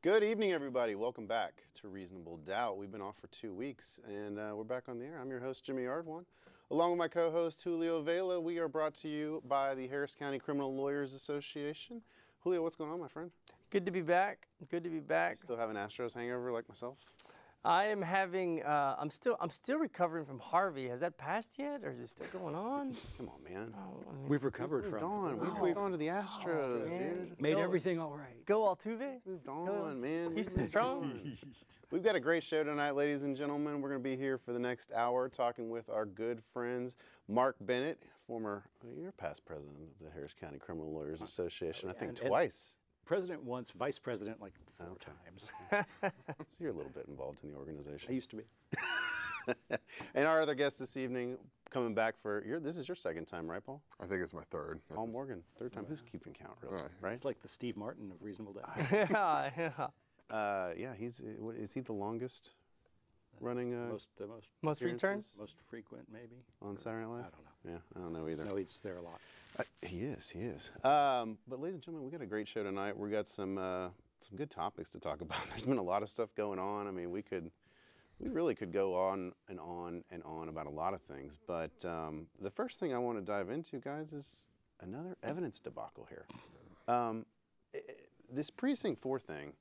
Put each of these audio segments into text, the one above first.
Good evening, everybody. Welcome back to Reasonable Doubt. We've been off for 2 weeks, and we're back on the air. I'm your host, Jimmy Ardwan. Along with my co-host, Julio Vela, we are brought to you by the Harris County Criminal Lawyers Association. Julio, what's going on, my friend? Good to be back. Good to be back. Still having Astros hangover like myself? I am having. I'm still recovering from Harvey. Has that passed yet, or is it still going on? Come on, man. We've recovered from it. We've moved on to the Astros, dude. Made everything all right. Go Altuve. Moved on, man. Houston strong. We've got a great show tonight, ladies and gentlemen. We're going to be here for the next hour talking with our good friends, Mark Bennett, you're past president of the Harris County Criminal Lawyers Association, I think twice. President once, vice president like 4 times. So you're a little bit involved in the organization. I used to be. And our other guest this evening, coming back this is your second time, right, Paul? I think it's my third. Paul Morgan, third time. Who's keeping count, really? Right? It's like the Steve Martin of Reasonable Doubt. Yeah. Is he the longest running? Most returns? Most frequent, maybe. On Saturday Night Live? I don't know. Yeah, I don't know either. No, he's there a lot. He is. But ladies and gentlemen, we got a great show tonight. We got some good topics to talk about. There's been a lot of stuff going on. I mean, we really could go on and on and on about a lot of things. But the first thing I want to dive into, guys, is another evidence debacle here. This Precinct 4 thing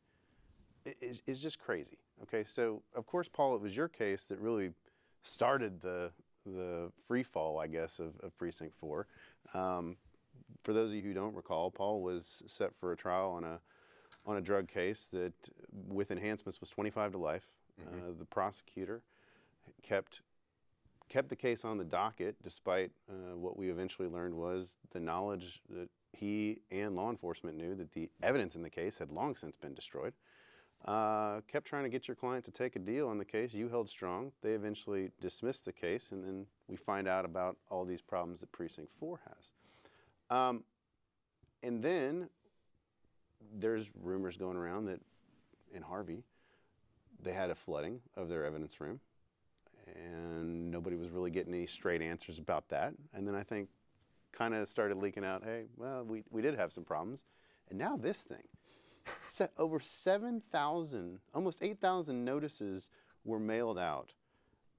is just crazy. Okay, so of course, Paul, it was your case that really started the free fall, I guess, of Precinct 4. For those of you who don't recall, Paul was set for a trial on a drug case that, with enhancements, was 25 to life. Mm-hmm. The prosecutor kept the case on the docket, despite what we eventually learned was the knowledge that he and law enforcement knew that the evidence in the case had long since been destroyed. Kept trying to get your client to take a deal on the case. You held strong. They eventually dismissed the case, and then we find out about all these problems that Precinct 4 has. And then there's rumors going around that in Harvey, they had a flooding of their evidence room, and nobody was really getting any straight answers about that. And then I think kind of started leaking out, hey, well, we did have some problems. And now this thing. Over 7,000, almost 8,000 notices were mailed out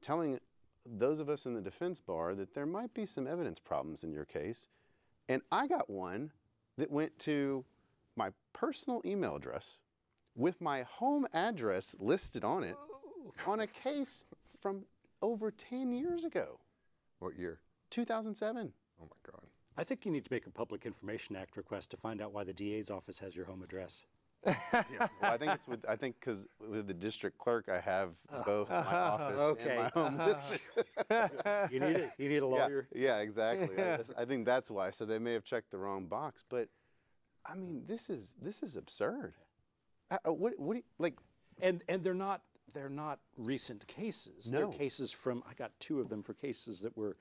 telling those of us in the defense bar that there might be some evidence problems in your case. And I got one that went to my personal email address with my home address listed on it on a case from over 10 years ago. What year? 2007. Oh my God. I think you need to make a Public Information Act request to find out why the DA's office has your home address. Yeah. Well, I think because with the district clerk, I have both my office and my home listed. You need a lawyer. Yeah, exactly. I think that's why. So they may have checked the wrong box, but I mean, this is absurd. What do you, like? And they're not recent cases. No. They're cases from, I got 2 of them for cases that were,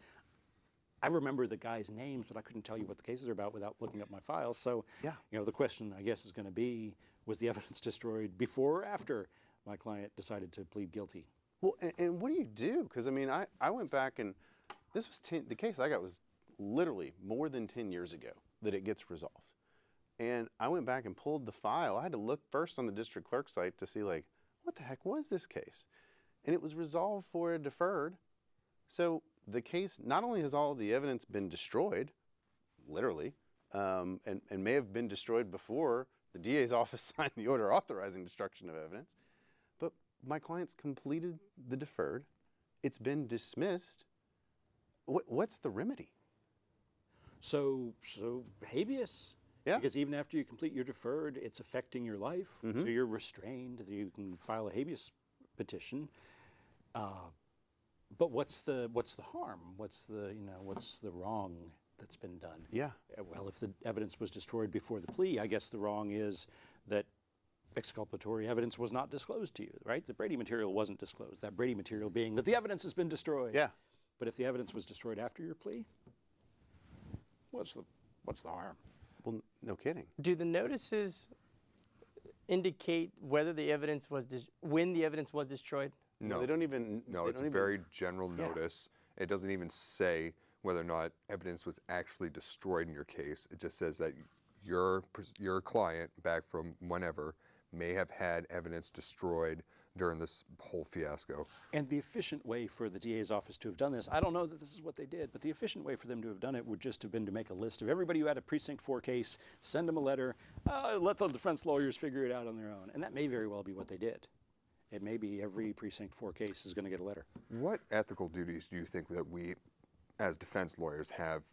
I remember the guys' names, but I couldn't tell you what the cases are about without looking up my files. So, yeah. The question, I guess, is going to be, was the evidence destroyed before or after my client decided to plead guilty? Well, and what do you do? Because, I mean, I went back and this was the case I got was literally more than 10 years ago that it gets resolved. And I went back and pulled the file. I had to look first on the district clerk site to see, like, what the heck was this case? And it was resolved for a deferred. So the case, not only has all the evidence been destroyed, literally, and may have been destroyed before the DA's office signed the order authorizing destruction of evidence, but my client's completed the deferred. It's been dismissed. What's the remedy? So habeas. Yeah. Because even after you complete your deferred, it's affecting your life. Mm-hmm. So you're restrained. You can file a habeas petition. But what's the harm? What's the wrong that's been done? Yeah. Well, if the evidence was destroyed before the plea, I guess the wrong is that exculpatory evidence was not disclosed to you, right? The Brady material wasn't disclosed. That Brady material being that the evidence has been destroyed. Yeah. But if the evidence was destroyed after your plea, what's the harm? Well, no kidding. Do the notices indicate whether the evidence was when the evidence was destroyed? No, they don't even. No, it's a very general notice. It doesn't even say whether or not evidence was actually destroyed in your case. It just says that your client, back from whenever, may have had evidence destroyed during this whole fiasco. And the efficient way for the DA's office to have done this, I don't know that this is what they did, but the efficient way for them to have done it would just have been to make a list of everybody who had a Precinct 4 case, send them a letter, let the defense lawyers figure it out on their own. And that may very well be what they did. It may be every Precinct 4 case is going to get a letter. What ethical duties do you think that we, as defense lawyers, have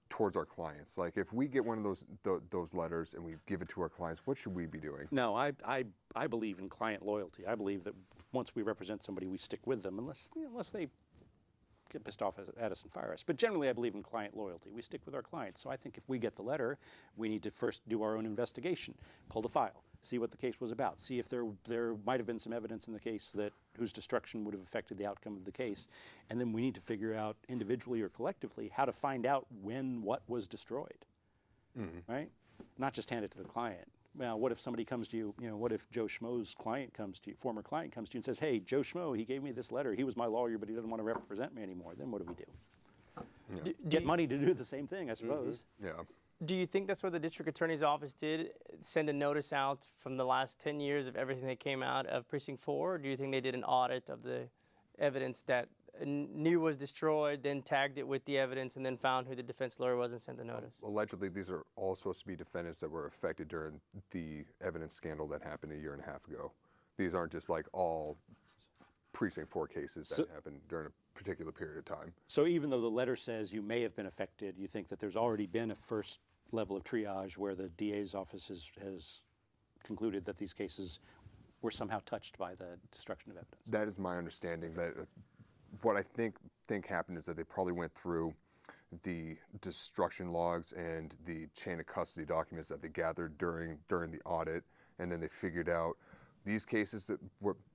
towards our clients? Like, if we get one of those letters and we give it to our clients, what should we be doing? No, I believe in client loyalty. I believe that once we represent somebody, we stick with them unless they get pissed off at us and fire us. But generally, I believe in client loyalty. We stick with our clients. So I think if we get the letter, we need to first do our own investigation, pull the file, see what the case was about, see if there might have been some evidence in the case whose destruction would have affected the outcome of the case. And then we need to figure out individually or collectively how to find out when what was destroyed, right? Not just hand it to the client. Now, what if somebody comes to you, what if Joe Schmo's client comes to you, former client comes to you and says, hey, Joe Schmo, he gave me this letter. He was my lawyer, but he doesn't want to represent me anymore. Then what do we do? Get money to do the same thing, I suppose. Yeah. Do you think that's what the district attorney's office did? Send a notice out from the last 10 years of everything that came out of Precinct 4? Or do you think they did an audit of the evidence that knew was destroyed, then tagged it with the evidence, and then found who the defense lawyer was and sent the notice? Allegedly, these are all supposed to be defendants that were affected during the evidence scandal that happened a year and a half ago. These aren't just like all Precinct 4 cases that happened during a particular period of time. So even though the letter says you may have been affected, you think that there's already been a first level of triage where the DA's office has concluded that these cases were somehow touched by the destruction of evidence? That is my understanding. That what I think happened is that they probably went through the destruction logs and the chain of custody documents that they gathered during the audit, and then they figured out these cases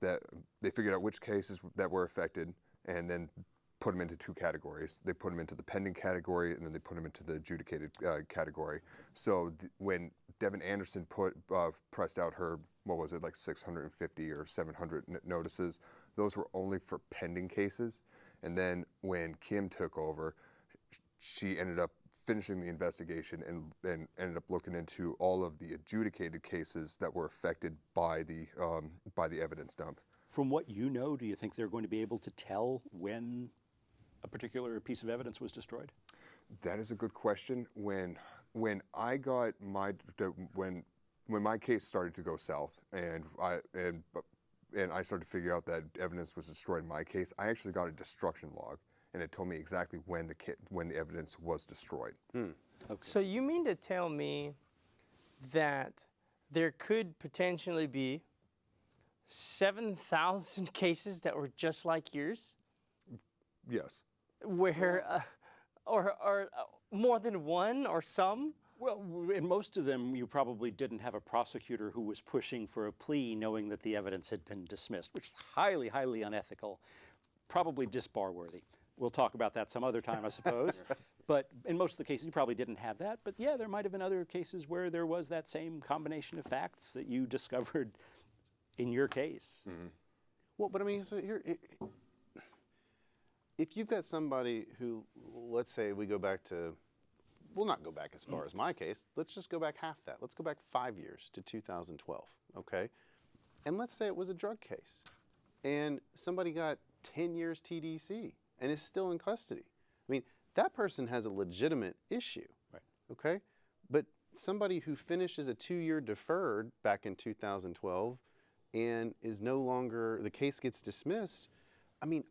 they figured out which cases that were affected, and then put them into two categories. They put them into the pending category, and then they put them into the adjudicated category. So when Devin Anderson pressed out her, what was it, like 650 or 700 notices, those were only for pending cases. And then when Kim took over, she ended up finishing the investigation and ended up looking into all of the adjudicated cases that were affected by the evidence dump. From what you know, do you think they're going to be able to tell when a particular piece of evidence was destroyed? That is a good question. When I got when my case started to go south, and I started to figure out that evidence was destroyed in my case, I actually got a destruction log, and it told me exactly when the evidence was destroyed. Okay. So you mean to tell me that there could potentially be 7,000 cases that were just like yours? Yes. Where, or more than one or some? Well, in most of them, you probably didn't have a prosecutor who was pushing for a plea knowing that the evidence had been dismissed, which is highly, highly unethical, probably disbar-worthy. We'll talk about that some other time, I suppose. But in most of the cases, you probably didn't have that. But yeah, there might have been other cases where there was that same combination of facts that you discovered in your case. Mm-hmm. Well, but I mean, so here, if you've got somebody who, let's say we go back to, we'll not go back as far as my case. Let's just go back half that. Let's go back 5 years to 2012, okay? And let's say it was a drug case, and somebody got 10 years TDC and is still in custody. I mean, that person has a legitimate issue, Right. okay? But somebody who finishes a 2-year deferred back in 2012 and is no longer, the case gets dismissed, I mean,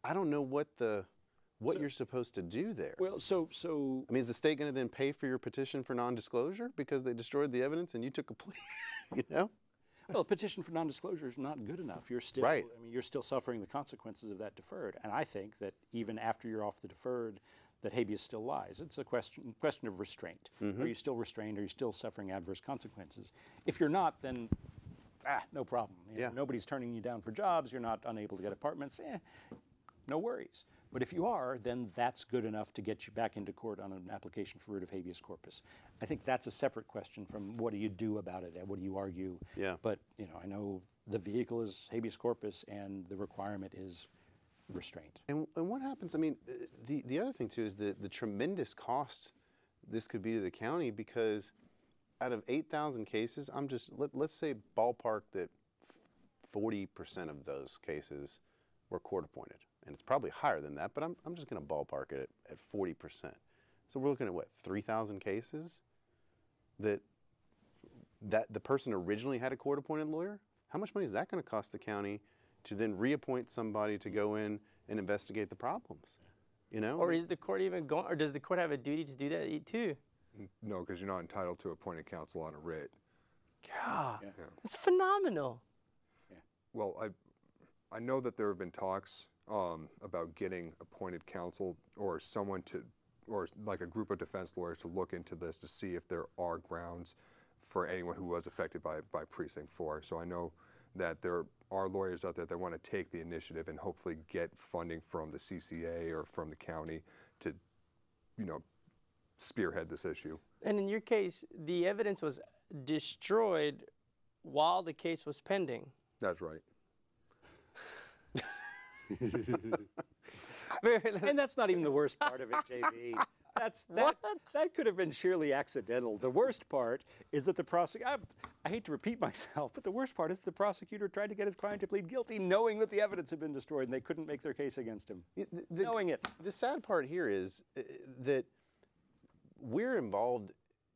I don't know what you're supposed to do there. Well, so I mean, is the state going to then pay for your petition for non-disclosure because they destroyed the evidence and you took a plea? You know? well, a petition for non-disclosure is not good enough. You're still, Right. I mean, you're still suffering the consequences of that deferred. And I think that even after you're off the deferred, that habeas still lies. It's a question of restraint. Are you still restrained? Are you still suffering adverse consequences? If you're not, then no problem. You know, nobody's turning you down for jobs. You're not unable to get apartments. No worries. But if you are, then that's good enough to get you back into court on an application for writ of habeas corpus. I think that's a separate question from what do you do about it and what do you argue. Yeah. But I know the vehicle is habeas corpus and the requirement is restraint. And what happens, I mean, the other thing too is the tremendous cost this could be to the county because, out of 8,000 cases, let's say ballpark that 40% of those cases were court appointed. And it's probably higher than that, but I'm just going to ballpark it at 40%. So we're looking at what, 3,000 cases that the person originally had a court appointed lawyer? How much money is that going to cost the county to then reappoint somebody to go in and investigate the problems? You know? Or is the court even going, or does the court have a duty to do that too? No, because you're not entitled to appointed counsel on a writ. God, Yeah. that's phenomenal. Well, I know that there have been talks about getting appointed counsel or someone to, or like a group of defense lawyers to look into this to see if there are grounds for anyone who was affected by Precinct 4. So I know that there are lawyers out there that want to take the initiative and hopefully get funding from the CCA or from the county to, you know, spearhead this issue. And in your case, the evidence was destroyed while the case was pending. That's right. And that's not even the worst part of it, JV. That could have been sheerly accidental. The worst part is that the prosecutor, I hate to repeat myself, but the worst part is the prosecutor tried to get his client to plead guilty knowing that the evidence had been destroyed and they couldn't make their case against him. Knowing it. The sad part here is that we're involved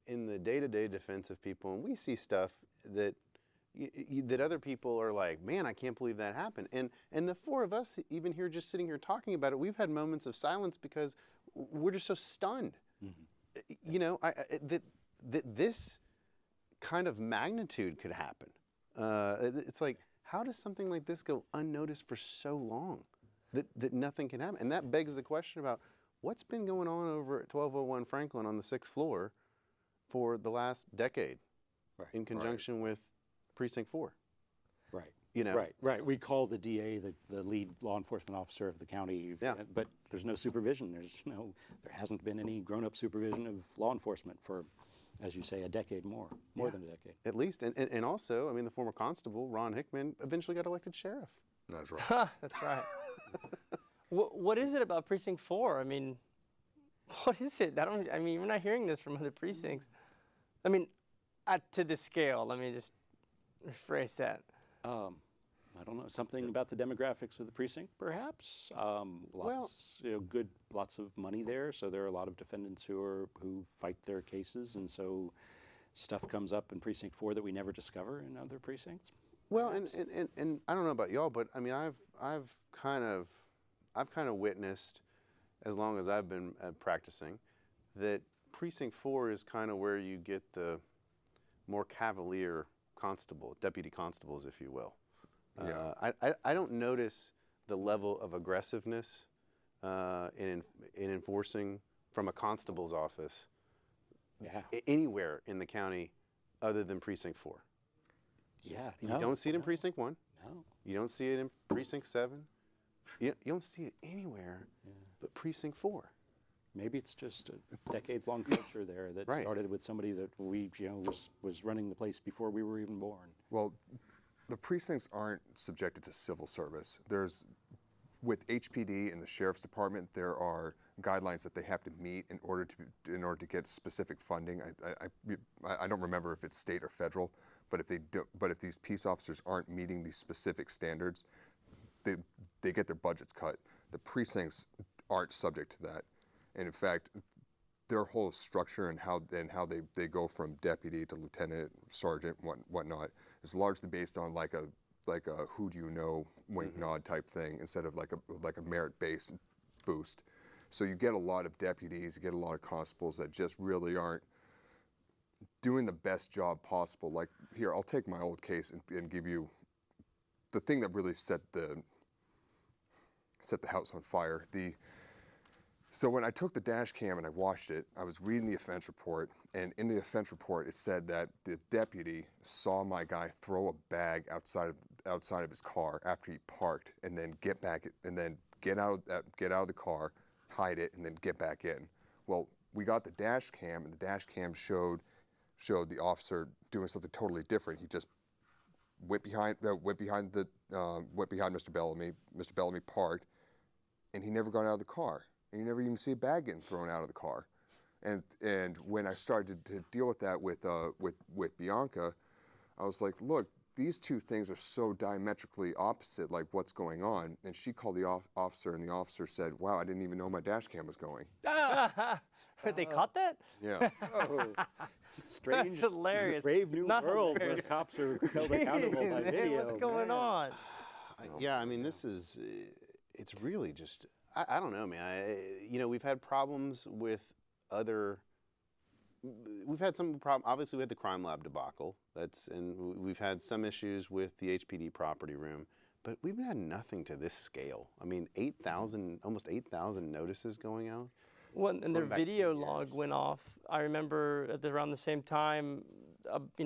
in the day-to-day defense of people, and we see stuff that that other people are like, man, I can't believe that happened. And the four of us, even here, just sitting here talking about it, we've had moments of silence because we're just so stunned. Mm-hmm. You know, that this kind of magnitude could happen. It's like, how does something like this go unnoticed for so long that nothing can happen? And that begs the question about what's been going on over at 1201 Franklin on the 6th floor for the last decade, Right. in conjunction with Precinct 4. Right. You know? Right. We call the DA the lead law enforcement officer of the county, Yeah. but there supervision. There hasn't been any grown-up supervision of law enforcement for, as you say, a decade more than a decade. At least, and also, I mean, the former constable, Ron Hickman, eventually got elected sheriff. That's right. That's right. What is it about Precinct 4? I mean, what is it? I mean, we're not hearing this from other precincts. I mean, to this scale, let me just rephrase that. I don't know, something about the demographics of the precinct, perhaps. Lots of money there, so there are a lot of defendants who fight their cases, and so stuff comes up in Precinct 4 that we never discover in other precincts. Well, and I don't know about y'all, but I mean, I've kind of witnessed, as long as I've been practicing, that Precinct 4 is kind of where you get the more cavalier deputy constables, if you will. Yeah. I don't notice the level of aggressiveness in enforcing from a constable's office anywhere in the county other than Precinct 4. Yeah. You don't see it in Precinct 1. No. You don't see it in Precinct 7. You don't see it anywhere but Precinct 4. Maybe it's just a decades-long culture there that Right. started with somebody that was running the place before we were even born. Well, the precincts aren't subjected to civil service. With HPD and the Sheriff's Department, there are guidelines that they have to meet in order to get specific funding. I don't remember if it's state or federal, but if these peace officers aren't meeting these specific standards, they get their budgets cut. The precincts aren't subject to that. And in fact, their whole structure and how they go from deputy to lieutenant, sergeant, whatnot is largely based on like a who do you know, wink nod type thing instead of like a merit-based boost. So you get a lot of deputies, you get a lot of constables that just really aren't doing the best job possible. Like here, I'll take my old case and give you the thing that really set the house on fire. So when I took the dash cam and I watched it, I was reading the offense report, and in the offense report it said that the deputy saw my guy throw a bag outside of his car after he parked, and then get out of the car, hide it, and then get back in. Well, we got the dash cam, and the dash cam showed the officer doing something totally different. He just went behind Mr. Bellamy. Mr. Bellamy parked, and he never got out of the car. And you never even see a bag getting thrown out of the car. And when I started to deal with that with Bianca, I was like, look, these two things are so diametrically opposite, like what's going on. And she called the officer, and the officer said, wow, I didn't even know my dash cam was going. They caught that? Yeah. Oh, strange. That's hilarious. Brave new Not world hilarious. where cops are held accountable by Jeez, man, video. what's going on? Yeah, I mean, this is, it's really just, I don't know, man. You know, we've had problems with other, we've had some problem. Obviously, we had the crime lab debacle. And we've had some issues with the HPD property room, but we've had nothing to this scale. I mean, 8,000, almost 8,000 notices going out. Well, and their back video 10 years. log went off. I remember around the same time,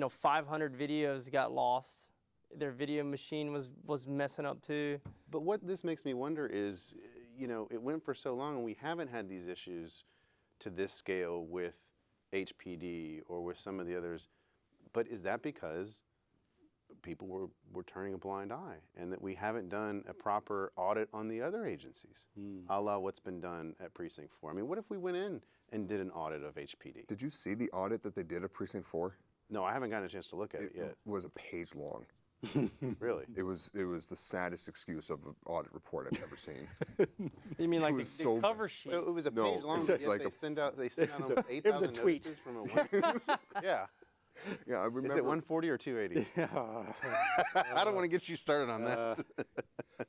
500 videos got lost. Their video machine was messing up too. But what this makes me wonder is, you know, it went for so long and we haven't had these issues to this scale with HPD or with some of the others. But is that because people were turning a blind eye and that we haven't done a proper audit on the other agencies, a la what's been done at Precinct 4? I mean, what if we went in and did an audit of HPD? Did you see the audit that they did at Precinct 4? No, I haven't gotten a chance to look at it yet. It was a page long. Really? It was the saddest excuse of an audit report I've ever seen. You mean like the was so- cover sheet? So it was a No, page long, it's but yet like they send out almost 8,000 it was a tweet. notices from a one. Yeah. Yeah, I remember. Is it 140 or 280? I don't want to get you started on that.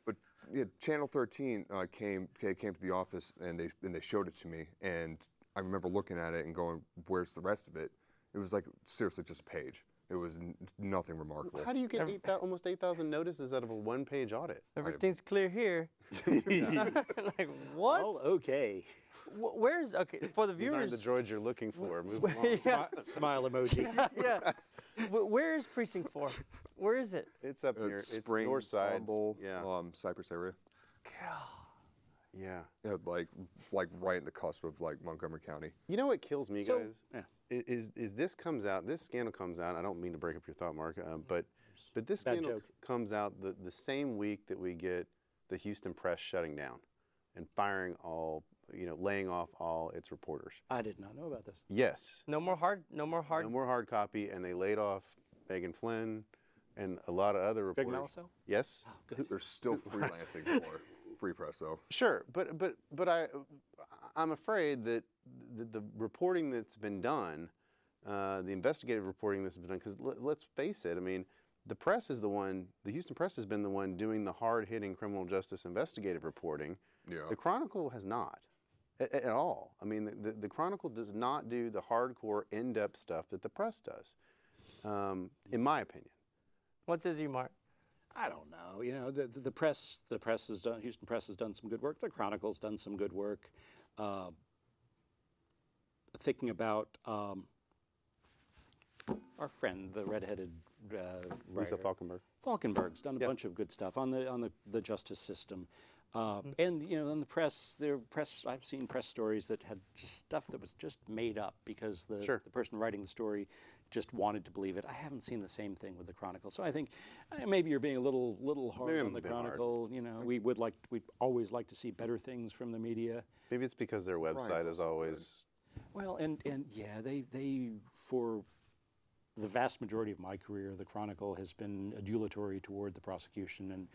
But yeah, Channel 13 came to the office and they showed it to me, and I remember looking at it and going, "Where's the rest of it?" It was like seriously just a page. It was nothing remarkable. How do you get almost 8,000 notices out of a one-page audit? Everything's clear here. Like what? All okay. Where's for the These aren't the viewers? droids you're looking for. Move along. Yeah. Smile emoji. Yeah. Where is Precinct 4? Where is it? It's up near, it's Spring, north side. Humble, Yeah. Cypress area. Yeah. Yeah, like right in the cusp of like Montgomery County. You know what kills me, So- guys? Yeah. Is this comes out, this scandal comes out, I don't mean to break up your thought, Mark, but this Bad scandal joke. comes out the same week that we get the Houston Press shutting down and firing all, laying off all its reporters. I did not know about this. Yes. No more hard. No more hard copy, and they laid off Megan Flynn and a lot of other Greg reporters. Malisow? Yes. They're still freelancing for Free Press though. Sure, but I'm afraid that the reporting that's been done, the investigative reporting that's been done, because let's face it, I mean, the press is the one, the Houston Press has been the one doing the hard-hitting criminal justice investigative reporting. Yeah. The Chronicle has not at all. I mean, the Chronicle does not do the hardcore, in-depth stuff that the press does, in my opinion. What says you, Mark? I don't know. You know, the press has done. Houston Press has done some good work. The Chronicle's done some good work. Thinking about our friend, the redheaded Lisa writer. Falkenberg. Falkenberg's done a bunch of good stuff on the justice system, and in the press, I've seen press stories that had just stuff that was just made up because the person writing the story just wanted to believe it. I haven't seen the same thing with the Chronicle, so I think maybe you're being a little hard Maybe on I'm the a bit hard. Chronicle. You know, we'd always like to see better things from the media. Maybe it's because their website is also always. Well, and yeah, they for the vast majority of my career, the Chronicle has been adulatory toward the prosecution and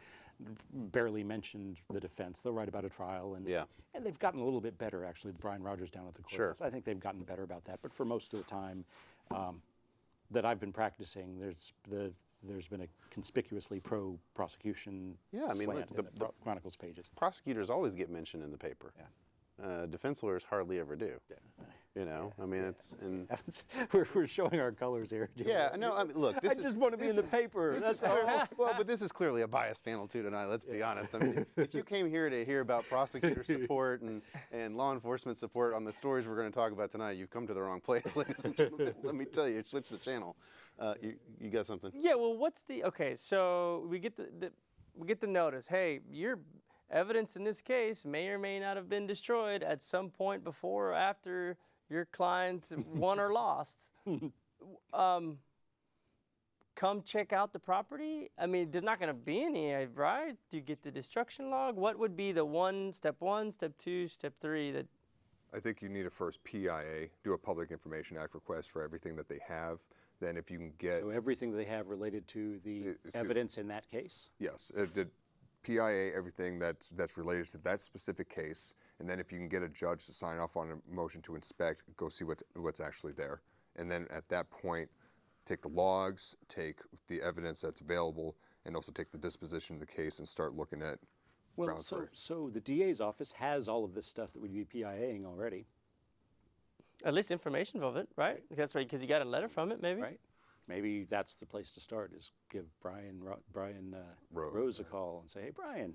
barely mentioned the defense. They'll write about a trial, and they've gotten a little bit better, actually. Brian Rogers down at the courthouse. I think they've gotten better about that. But for most of the time that I've been practicing, there's been a conspicuously pro-prosecution slant in the Chronicle's pages. Prosecutors always get mentioned in the paper. Defense lawyers hardly ever do. You know, I mean, it's and we're showing our colors here. Jim. yeah. No, I mean, look, I just want to be in the paper. That's all. Well, but this is clearly a biased panel too tonight. Let's be honest. I mean, if you came here to hear about prosecutor support and law enforcement support on the stories we're going to talk about tonight, you've come to the wrong place, ladies and gentlemen. Let me tell you, switch the channel. You got something? Yeah. Well, what's the so we get the notice. Hey, your evidence in this case may or may not have been destroyed at some point before or after your client won or lost. Come check out the property. I mean, there's not going to be any, right? Do you get the destruction log? What would be the step 1, step 2, step 3 that I think you need to first PIA, do a Public Information Act request for everything that they have. Then if you can get... So everything that they have related to the evidence in that case? Yes, the PIA everything that's related to that specific case, and then if you can get a judge to sign off on a motion to inspect, go see what's actually there. And then at that point, take the logs, take the evidence that's available, and also take the disposition of the case and start looking at Well, so the DA's office has all of this stuff that we'd be PIAing already, At least information of it, right? That's right, because you got a letter from it, maybe. right? Maybe that's the place to start, is give Brian Rose a call and say, hey, Brian,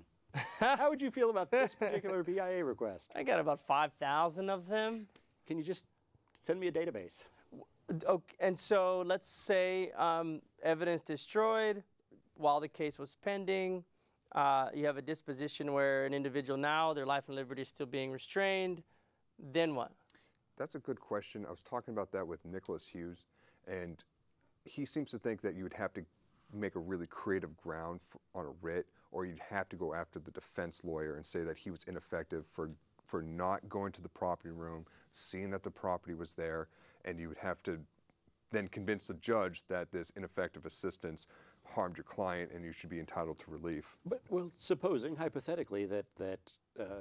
how would you feel about this particular PIA request? I got about 5,000 of them. Can you just send me a database? Okay, and so let's say evidence destroyed while the case was pending. You have a disposition where an individual now, their life and liberty is still being restrained. Then what? That's a good question. I was talking about that with Nicholas Hughes, and he seems to think that you would have to make a really creative ground on a writ, or you'd have to go after the defense lawyer and say that he was ineffective for not going to the property room, seeing that the property was there, and you would have to then convince the judge that this ineffective assistance harmed your client and you should be entitled to relief. But, well, supposing, hypothetically, that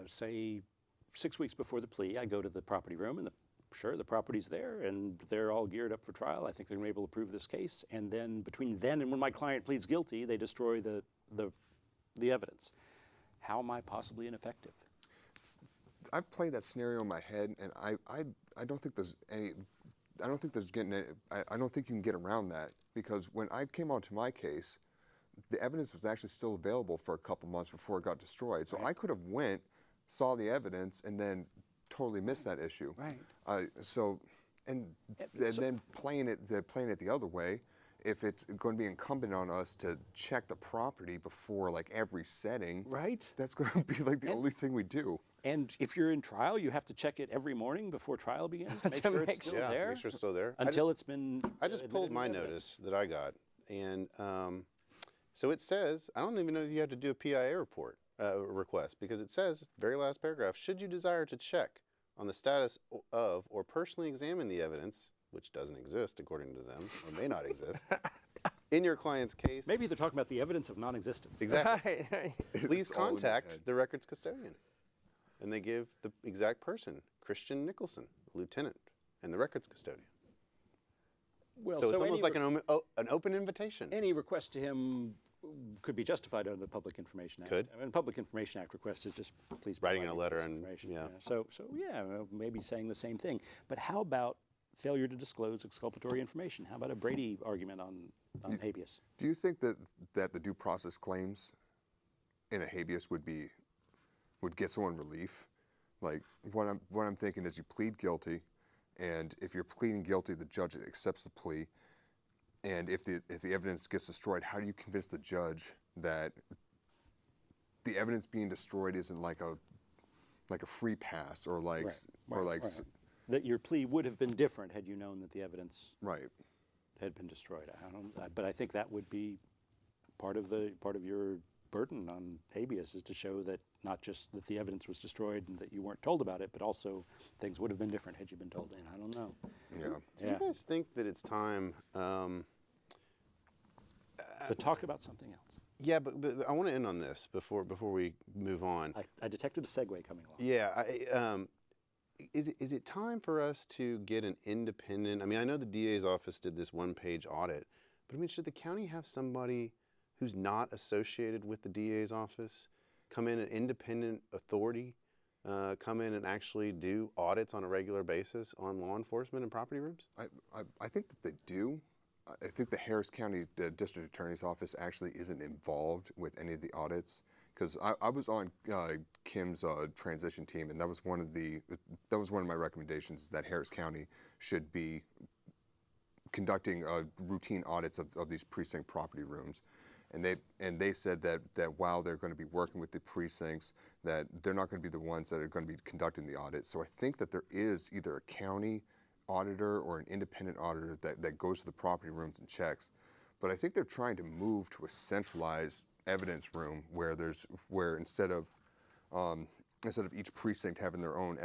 say 6 weeks before the plea, I go to the property room and sure, the property's there and they're all geared up for trial. I think they're going to be able to prove this case. And then between then and when my client pleads guilty, they destroy the evidence. How am I possibly ineffective? I've played that scenario in my head, and I don't think there's any. I don't think you can get around that, because when I came onto my case, the evidence was actually still available for a couple months before it got destroyed. So I could have went, saw the evidence, and then totally missed that issue. Right. Then playing it the other way, if it's going to be incumbent on us to check the property before like every setting, right? That's going to be like the only thing we do. And if you're in trial, you have to check it every morning before trial begins to make sure it's still there. Make sure it's still there. Until it's been. I just pulled my notice that I got, and so it says, I don't even know if you have to do a PIA request, because it says, very last paragraph, should you desire to check on the status of or personally examine the evidence, which doesn't exist according to them, or may not exist, in your client's case. Maybe they're talking about the evidence of non-existence. Exactly. Right. Please contact the records custodian. And they give the exact person, Christian Nicholson, lieutenant, and the records custodian. Well, so it's almost like an open invitation. Any request to him could be justified under the Public Information Act. Could. I mean, Public Information Act request is just please writing provide a letter this and information. yeah. So yeah, maybe saying the same thing. But how about failure to disclose exculpatory information? How about a Brady argument on habeas? Do you think that the due process claims in a habeas would get someone relief? Like what I'm thinking is you plead guilty, and if you're pleading guilty, the judge accepts the plea. And if the evidence gets destroyed, how do you convince the judge that the evidence being destroyed isn't like a free pass or like that your plea would have been different had you known that the evidence right had been destroyed? But I think that would be part of your burden on habeas, is to show that not just that the evidence was destroyed and that you weren't told about it, but also things would have been different had you been told. And I don't know. Yeah. Do you guys think that it's time to talk about something else? Yeah, but I want to end on this before we move on. I detected a segue coming along. Yeah. Is it time for us to get an independent? I mean, I know the DA's office did this one-page audit, but I mean, should the county have somebody who's not associated with the DA's office come in, an independent authority, come in and actually do audits on a regular basis on law enforcement and property rooms? I think that they do. I think the Harris County District Attorney's Office actually isn't involved with any of the audits, because I was on Kim's transition team, and that was one of my recommendations, that Harris County should be conducting routine audits of these precinct property rooms. And they said that while they're going to be working with the precincts, that they're not going to be the ones that are going to be conducting the audit. So I think that there is either a county auditor or an independent auditor that goes to the property rooms and checks. But I think they're trying to move to a centralized evidence room where instead of each precinct having their own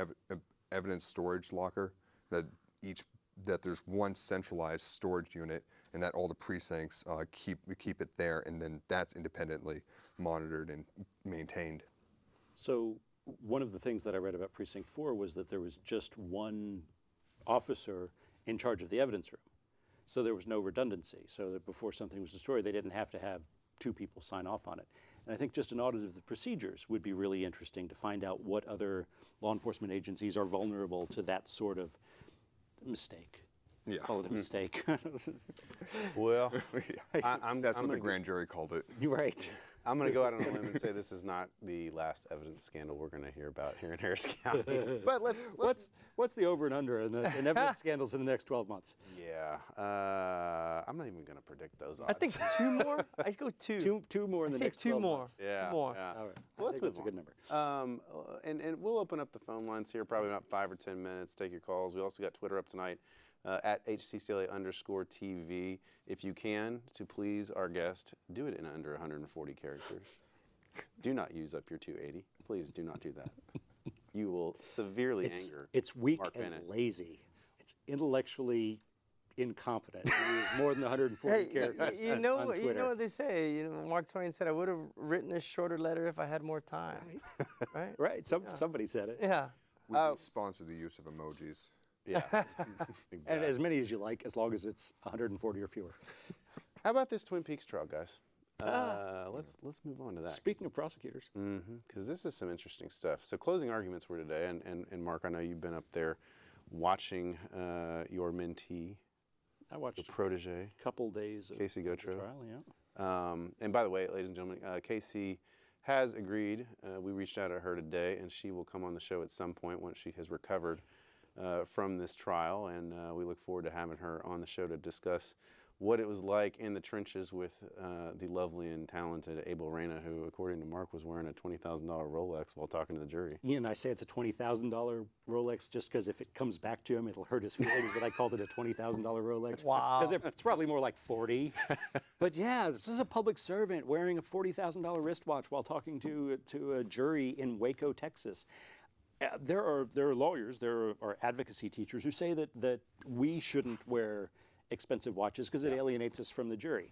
evidence storage locker, that there's one centralized storage unit, and that all the precincts keep it there, and then that's independently monitored and maintained. So one of the things that I read about Precinct 4 was that there was just one officer in charge of the evidence room. So there was no redundancy, so that before something was destroyed, they didn't have to have 2 people sign off on it. And I think just an audit of the procedures would be really interesting to find out what other law enforcement agencies are vulnerable to that sort of mistake. Yeah. Call it a mistake. Well, That's what the grand jury called it. You're right. I'm going to go out on a limb and say this is not the last evidence scandal we're going to hear about here in Harris County. But What's the over and under in evidence scandals in the next 12 months? yeah, I'm not even going to predict those odds. I think 2 more. I go 2. Two more in the I say next 2 12 more. months. Yeah, 2 more. yeah. All right. Well, I let's think that's a move good number. And we'll open up the phone lines here, probably about 5 or 10 minutes. Take your calls. We also got Twitter up tonight at HCCLA_TV. If you can, to please our guest, do it in under 140 characters. Do not use up your 280. Please do not do that. You will severely anger It's weak Mark and Bennett. lazy. It's intellectually incompetent. to use more than 140 Hey, characters you on know Twitter. what they say. You know, Mark Twain said, "I would have written a shorter letter if I had more time." Right? Right. Somebody said it. Yeah. We sponsor the use of emojis. Yeah, And exactly. as many as you like, as long as it's 140 or fewer. How about this Twin Peaks trial, guys? Let's move on to that. Speaking of prosecutors, Because this is some interesting stuff. So closing arguments were today, and Mark, I know you've been up there watching your mentee, I watched your protege, a couple days of Casey the Gautreaux. trial. Yeah. And by the way, ladies and gentlemen, Casey has agreed. We reached out to her today, and she will come on the show at some point once she has recovered from this trial. And we look forward to having her on the show to discuss what it was like in the trenches with the lovely and talented Abel Reyna, who, according to Mark, was wearing a $20,000 Rolex while talking to the jury. Ian, I say it's a $20,000 Rolex just because if it comes back to him, it'll hurt his feelings that I called it a $20,000 Rolex. Wow. Because it's probably more like 40. But yeah, this is a public servant wearing a $40,000 wristwatch while talking to a jury in Waco, Texas. There are lawyers, there are advocacy teachers who say that we shouldn't wear expensive watches because it alienates us from the jury.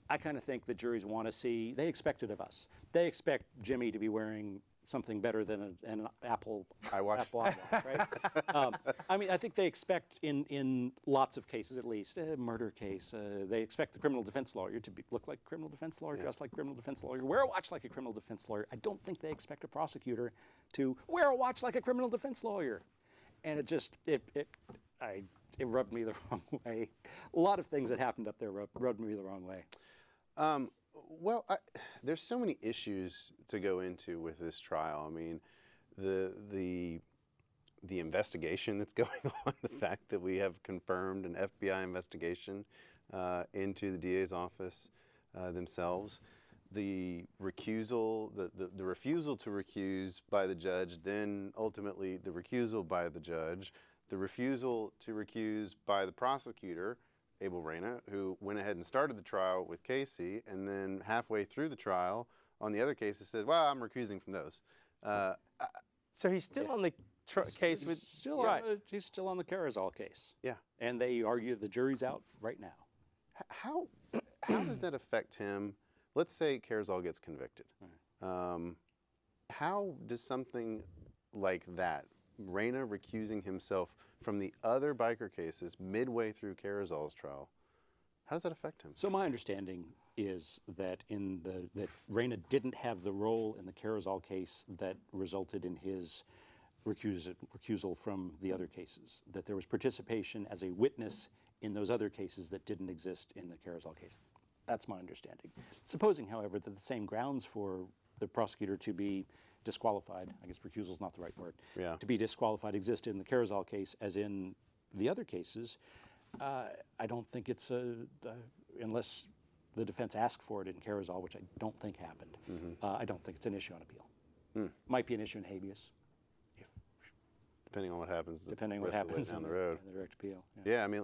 I kind of think the juries want to see, they expect it of us. They expect Jimmy to be wearing something better than an Apple iWatch. Apple iWatch, right? I mean, I think they expect in lots of cases, at least, a murder case, they expect the criminal defense lawyer to look like a criminal defense lawyer, dress like a criminal defense lawyer, wear a watch like a criminal defense lawyer. I don't think they expect a prosecutor to wear a watch like a criminal defense lawyer. And it just, it rubbed me the wrong way. A lot of things that happened up there rubbed me the wrong way. Well, there's so many issues to go into with this trial. I mean, the investigation that's going on, the fact that we have confirmed an FBI investigation into the DA's office themselves, the recusal, the refusal to recuse by the judge, then ultimately the recusal by the judge, the refusal to recuse by the prosecutor, Abel Reyna, who went ahead and started the trial with Casey, and then halfway through the trial on the other cases said, well, I'm recusing from those. So he's still on the case with He's still on the Carrizal case. Yeah. And they argue the jury's out right now. How does that affect him? Let's say Carrizal gets convicted. How does something like that, Reyna recusing himself from the other biker cases midway through Carrizal's trial, how does that affect him? So my understanding is that that Reyna didn't have the role in the Carrizal case that resulted in his recusal from the other cases. That there was participation as a witness in those other cases that didn't exist in the Carrizal case. That's my understanding. Supposing, however, that the same grounds for the prosecutor to be disqualified, I guess recusal is not the right word, to be disqualified exist in the Carrizal case as in the other cases, I don't think it's unless the defense asked for it in Carrizal, which I don't think happened, I don't think it's an issue on appeal. Might be an issue in habeas. Depending on what happens. Depending on what happens down the road. in the direct appeal. Yeah, I mean,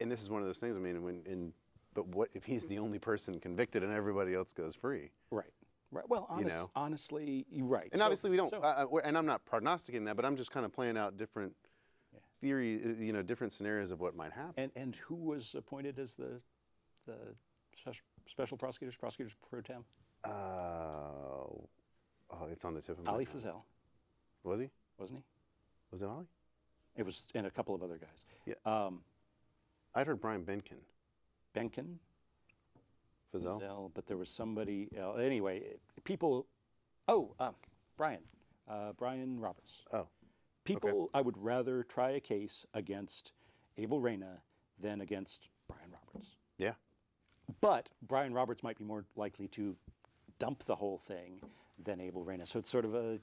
and this is one of those things. I mean, but what if he's the only person convicted and everybody else goes free? Right. Right. Well, you know? honestly, you're right. And So- obviously we don't, so- and I'm not prognosticating that, but I'm just kind of playing out different theory, different scenarios of what might happen. and who was appointed as the special prosecutors pro tem? It's on the tip of my Ali tongue. Fazell, Was he? wasn't he? Was it Ali? It was, and a couple of other guys. Yeah. I'd heard Brian Benkin. Benkin, Fazell? Fazell, but there was somebody else. Anyway, people. Oh, Brian Roberts. Oh. People, I would rather try a case against Abel Reyna than against Brian Roberts. Yeah. But Brian Roberts might be more likely to dump the whole thing than Abel Reyna. So it's sort of a,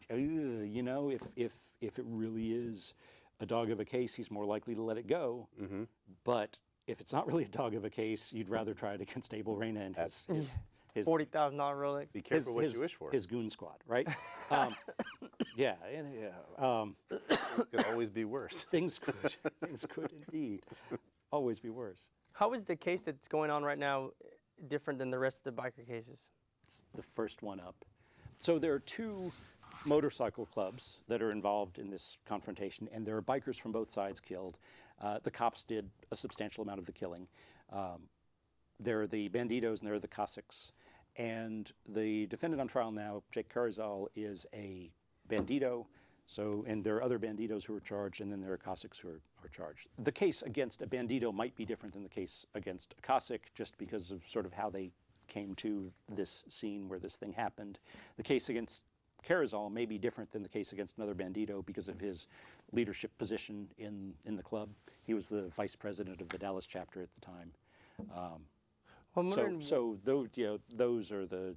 if it really is a dog of a case, he's more likely to let it go. Mm-hmm. But if it's not really a dog of a case, you'd rather try it against Abel Reyna and his $40,000 Rolex. Be careful what you wish for. His goon squad, right? Yeah. Could always be worse. Things could indeed always be worse. How is the case that's going on right now different than the rest of the biker cases? It's the first one up. So there are two motorcycle clubs that are involved in this confrontation, and there are bikers from both sides killed. The cops did a substantial amount of the killing. There are the Bandidos and there are the Cossacks. And the defendant on trial now, Jake Carrizal, is a Bandito. And there are other Bandidos who are charged, and then there are Cossacks who are charged. The case against a Bandito might be different than the case against a Cossack, just because of sort of how they came to this scene where this thing happened. The case against Carrizal may be different than the case against another Bandito because of his leadership position in the club. He was the vice president of the Dallas chapter at the time. Those are the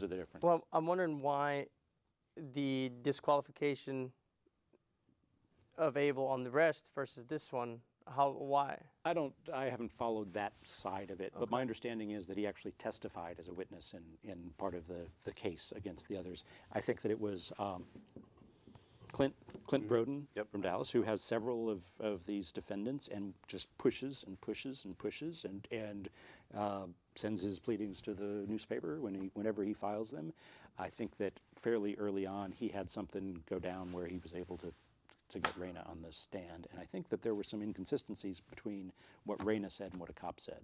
differences. Well, I'm wondering why the disqualification of Abel on the rest versus this one. Why? I haven't followed that side of it, but my understanding is that he actually testified as a witness in part of the case against the others. I think that it was Clint Broden from Dallas, who has several of these defendants and just pushes and pushes and pushes and sends his pleadings to the newspaper whenever he files them. I think that fairly early on he had something go down where he was able to get Reyna on the stand, and I think that there were some inconsistencies between what Reyna said and what a cop said.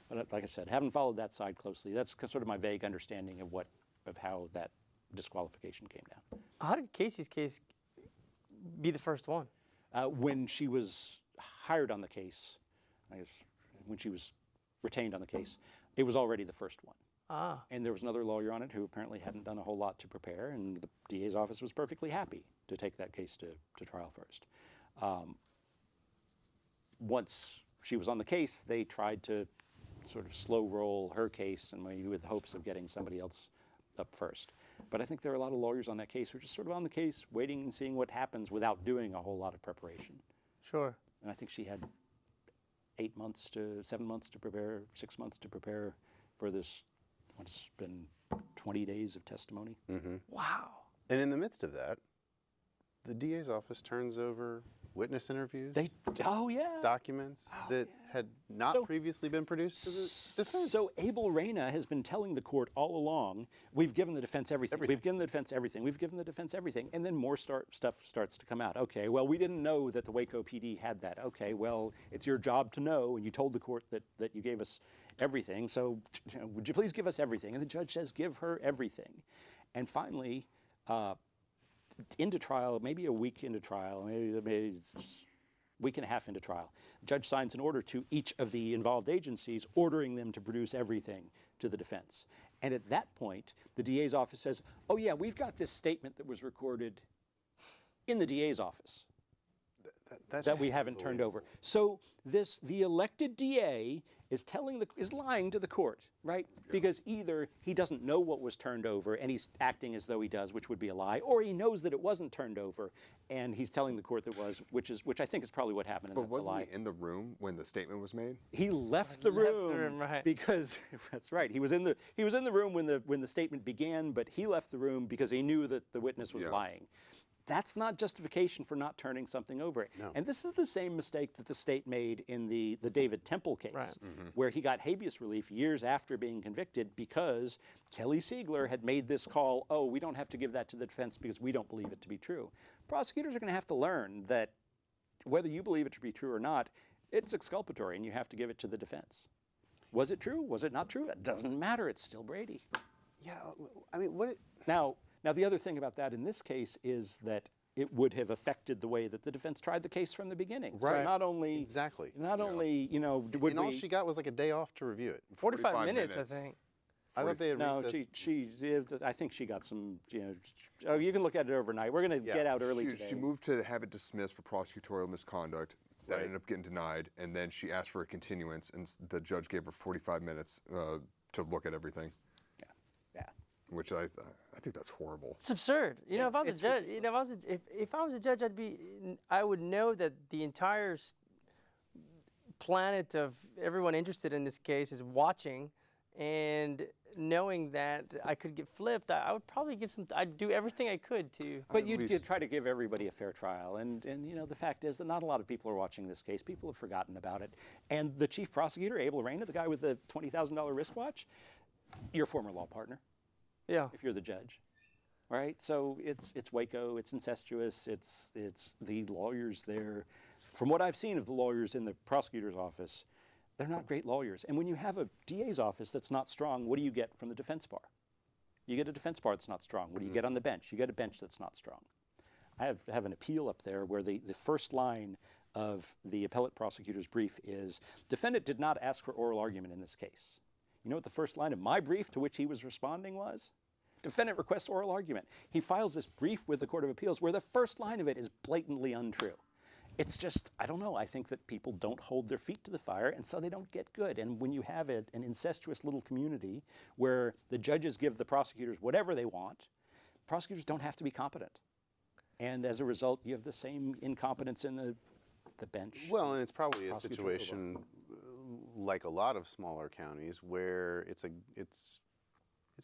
But like I said, haven't followed that side closely. That's sort of my vague understanding of how that disqualification came down. How did Casey's case be the first one? When she was hired on the case, I guess when she was retained on the case, it was already the first one. And there was another lawyer on it who apparently hadn't done a whole lot to prepare, and the DA's office was perfectly happy to take that case to trial first. Once she was on the case, they tried to sort of slow roll her case and maybe with hopes of getting somebody else up first. But I think there are a lot of lawyers on that case who are just sort of on the case, waiting and seeing what happens without doing a whole lot of preparation. Sure. And I think she had 7 months to prepare, 6 months to prepare for this. It's been 20 days of testimony. Mm-hmm. Wow. And in the midst of that, the DA's office turns over witness interviews, documents that had not previously been produced to the defense. So Abel Reyna has been telling the court all along, we've given the defense everything. We've given the defense everything. We've given the defense everything. And then more stuff starts to come out. Okay, well, we didn't know that the Waco PD had that. Okay, well, it's your job to know, and you told the court that you gave us everything. So would you please give us everything? And the judge says, give her everything. And finally, into trial, maybe a week into trial, maybe a week and a half into trial, the judge signs an order to each of the involved agencies ordering them to produce everything to the defense. And at that point, the DA's office says, oh yeah, we've got this statement that was recorded in the DA's office that we haven't turned over. So the elected DA is lying to the court, right? Because either he doesn't know what was turned over and he's acting as though he does, which would be a lie, or he knows that it wasn't turned over and he's telling the court that was, which I think is probably what happened, and But that's a lie. wasn't he in the room when the statement was made? He left the room, right. because that's right. He was in the room when the statement began, but he left the room because he knew that the witness was lying. that's not justification for not turning something over. No. And this is the same mistake that the state made in the David Temple case, Right. where he got habeas relief years after being convicted because Kelly Siegler had made this call, oh, we don't have to give that to the defense because we don't believe it to be true. Prosecutors are going to have to learn that whether you believe it to be true or not, it's exculpatory and you have to give it to the defense. Was it true? Was it not true? It doesn't matter. It's still Brady. Yeah, I mean, what? Now, the other thing about that in this case is that it would have affected the way that the defense tried the case from the beginning. So Right. not only, Exactly. not only, you know, would And all we, she got was like a day off to review it. 45 minutes, I think. I thought they had no, recessed. I think she got some, you know, oh, you can look at it overnight. We're going to get out early today. She moved to have it dismissed for prosecutorial misconduct. That ended up getting denied, and then she asked for a continuance, and the judge gave her 45 minutes to look at everything. Yeah. Which I think that's horrible. It's absurd. You know, if I was a It's judge, you know, if I was a judge, I would know that the entire planet of everyone interested in this case is watching, and knowing that I could get flipped, I would probably I'd do everything I could to. But you'd try to give everybody a fair trial. And you know, the fact is that not a lot of people are watching this case. People have forgotten about it. And the chief prosecutor, Abel Reyna, the guy with the $20,000 wristwatch, your former law partner, Yeah. if you're the judge. Right? So it's Waco, it's incestuous, it's the lawyers there. From what I've seen of the lawyers in the prosecutor's office, they're not great lawyers. And when you have a DA's office that's not strong, what do you get from the defense bar? You get a defense bar that's not strong. What do you get on the bench? You get a bench that's not strong. I have an appeal up there where the first line of the appellate prosecutor's brief is, defendant did not ask for oral argument in this case. You know what the first line of my brief to which he was responding was? Defendant requests oral argument. He files this brief with the Court of Appeals where the first line of it is blatantly untrue. It's just, I don't know, I think that people don't hold their feet to the fire, and so they don't get good. And when you have an incestuous little community where the judges give the prosecutors whatever they want, prosecutors don't have to be competent. And as a result, you have the same incompetence in the bench. Well, and it's probably a Prosecutorial situation like a lot of smaller counties where it's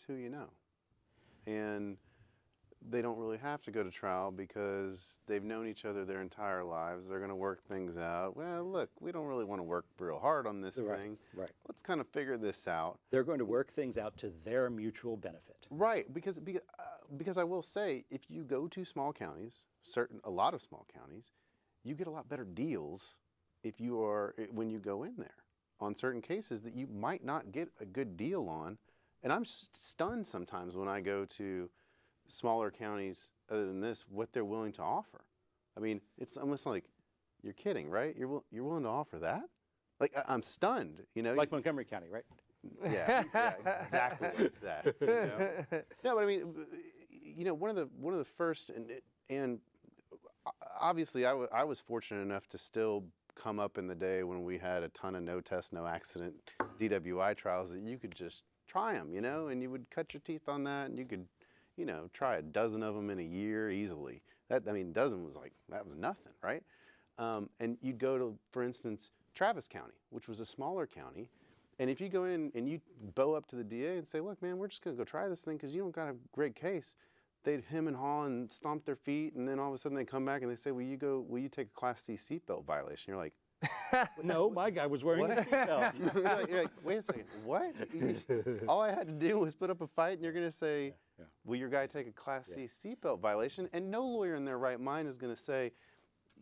who you know, and they don't really have to go to trial because they've known each other their entire lives. They're going to work things out. Well, look, we don't really want to work real hard on this thing. Right. Let's kind of figure this out. They're going to work things out to their mutual benefit. Right, because I will say, if you go to small counties, a lot of small counties, you get a lot better deals when you go in there on certain cases that you might not get a good deal on. And I'm stunned sometimes when I go to smaller counties other than this, what they're willing to offer. I mean, it's almost like, you're kidding, right? You're willing to offer that? Like, I'm stunned, you know? Like Montgomery County, right? Yeah, exactly like that. You know? No, but I mean, you know, one of the first, and obviously I was fortunate enough to still come up in the day when we had a ton of no test, no accident DWI trials that you could just try them, you know, and you would cut your teeth on that, and you could, you know, try a dozen of them in a year easily. Dozen was that was nothing, right? And you'd go to, for instance, Travis County, which was a smaller county, and if you go in and you bow up to the DA and say, look, man, we're just going to go try this thing because you don't got a great case, they'd hem and haw and stomp their feet, and then all of a sudden they come back and they say, will you take a Class C seatbelt violation? You're like, No, my guy was wearing a seatbelt. you're like, wait a second, what? All I had to do was put up a fight, and you're going to say, will your guy take a Class C seatbelt violation? And no lawyer in their right mind is going to say,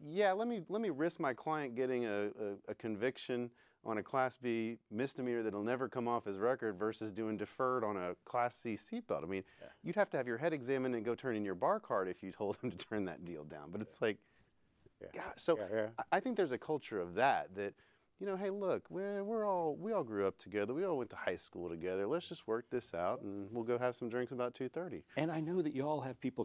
yeah, let me risk my client getting a conviction on a Class B misdemeanor that'll never come off his record versus doing deferred on a Class C seatbelt. I mean, you'd have to have your head examined and go turn in your bar card if you told him to turn that deal down. But it's like, God, so I think there's a culture of that, you know, hey, look, we all grew up together. We all went to high school together. Let's just work this out, and we'll go have some drinks about 2:30. And I know that you all have people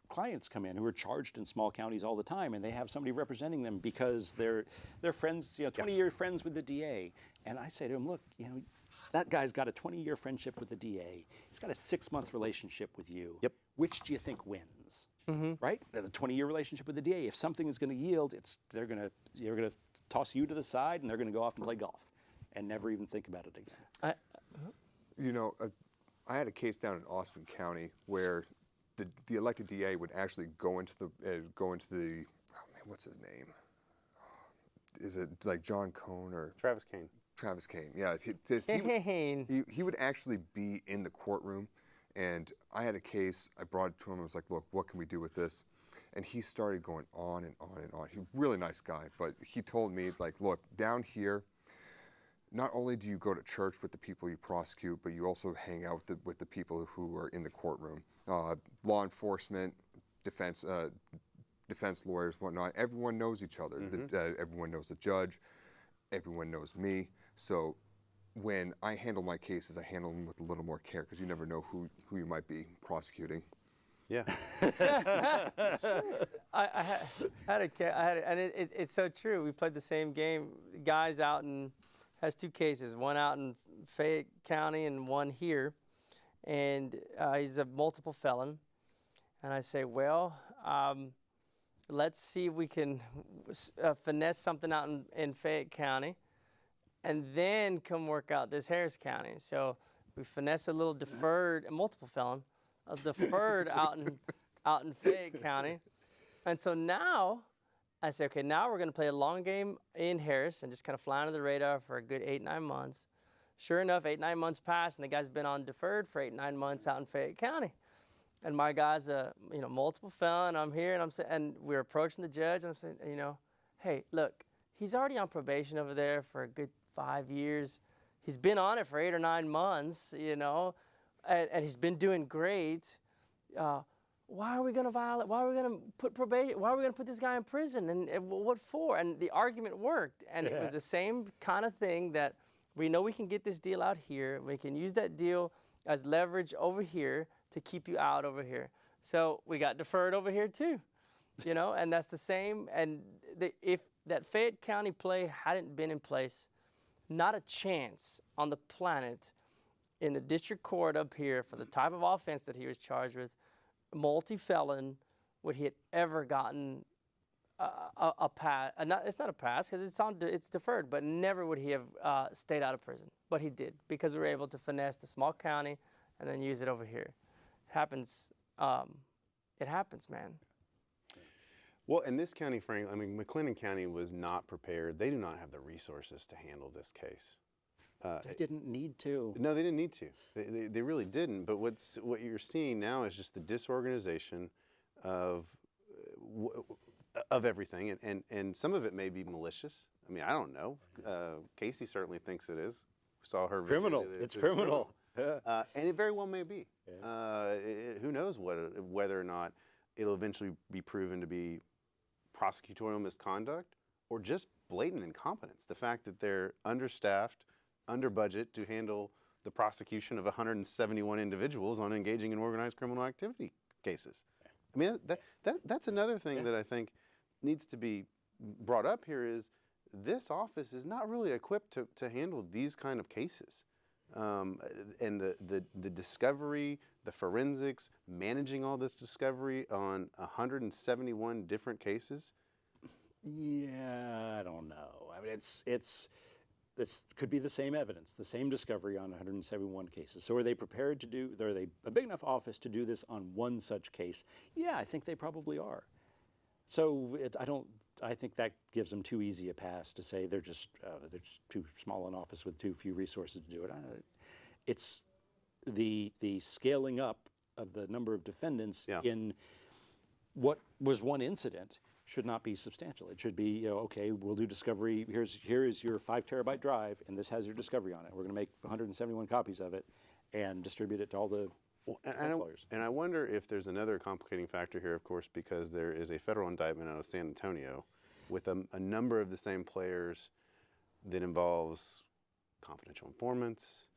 clients come in who are charged in small counties all the time, and they have somebody representing them because they're friends, 20-year friends with the DA. And I say to them, look, that guy's got a 20-year friendship with the DA. He's got a 6-month relationship with you. Yep. Which do you think wins? Right? The 20-year relationship with the DA. If something is going to yield, you're going to toss you to the side, and they're going to go off and play golf, and never even think about it again. I had a case down in Austin County where the elected DA would actually go into the oh man, what's his name? Is it like John Cone or Travis Kane. Travis Kane? Yeah, Kane. he would actually be in the courtroom, and I had a case. I brought it to him. I was like, "Look, what can we do with this?" And he started going on and on and on. He's a really nice guy, but he told me, like, "Look, down here, not only do you go to church with the people you prosecute, but you also hang out with the people who are in the courtroom, law enforcement, defense lawyers, whatnot. Everyone knows each other. Everyone knows the judge. Everyone knows me. So when I handle my cases, I handle them with a little more care because you never know who you might be prosecuting." Yeah. I had and it's so true. We played the same game. Guys out in has two cases, one out in Fayette County and one here, and he's a multiple felon. And I say, well, let's see if we can finesse something out in Fayette County, and then come work out this Harris County. So we finesse a little deferred, a multiple felon, a deferred out in Fayette County. And so now I say, okay, now we're going to play a long game in Harris and just kind of fly under the radar for a good 8-9 months. Sure enough, 8-9 months pass, and the guy's been on deferred for 8-9 months out in Fayette County. And my guy's a multiple felon. I'm here, and and we're approaching the judge, and I'm saying, hey, look, he's already on probation over there for a good 5 years. He's been on it for 8 or 9 months, and he's been doing great. Why are we going to violate? Why are we going to put probation? Why are we going to put this guy in prison? And what for? And the argument worked. And it was the same kind of thing that we know we can get this deal out here. We can use that deal as leverage over here to keep you out over here. So we got deferred over here too, and that's the same. And if that Fayette County play hadn't been in place, not a chance on the planet in the district court up here for the type of offense that he was charged with, multi-felon, would he have ever gotten a pass? It's not a pass because it's deferred, but never would he have stayed out of prison. But he did because we were able to finesse the small county and then use it over here. It happens. It happens, man. Well, in this county, Frank, McLennan County was not prepared. They do not have the resources to handle this case. They didn't need to. No, they didn't need to. They really didn't. But what you're seeing now is just the disorganization of everything, and some of it may be malicious. I don't know. Casey certainly thinks it is. We saw her. Criminal. It's criminal. Yeah. And it very well may be. Yeah. Who knows whether or not it'll eventually be proven to be prosecutorial misconduct or just blatant incompetence. The fact that they're understaffed, under budget to handle the prosecution of 171 individuals on engaging in organized criminal activity cases. That's another thing that I think needs to be brought up here is this office is not really equipped to handle these kind of cases. And the discovery, the forensics, managing all this discovery on 171 different cases. Yeah, I don't know. This could be the same evidence, the same discovery on 171 cases. So are they prepared to do, are they a big enough office to do this on one such case? Yeah, I think they probably are. So I think that gives them too easy a pass to say they're just too small an office with too few resources to do it. It's the scaling up of the number of defendants in what was one incident should not be substantial. It should be, okay, we'll do discovery. Here is your 5 terabyte drive, and this has your discovery on it. We're going to make 171 copies of it and distribute it to all the defense lawyers. And I wonder if there's another complicating factor here, of course, because there is a federal indictment out of San Antonio with a number of the same players that involves confidential informants,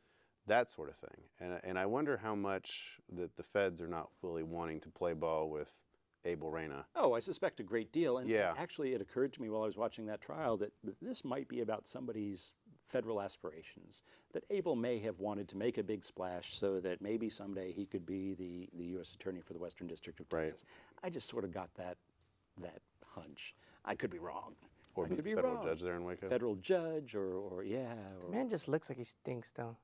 that sort of thing. And I wonder how much that the feds are not really wanting to play ball with Abel Reyna. Oh, I suspect a great deal. And yeah. Actually, it occurred to me while I was watching that trial that this might be about somebody's federal aspirations, that Abel may have wanted to make a big splash so that maybe someday he could be the U.S. Attorney for the Western District of Texas. Right. I just sort of got that hunch. I could be wrong. Or be the federal judge there in Waco. Federal judge or yeah. The man just looks like he stinks, though.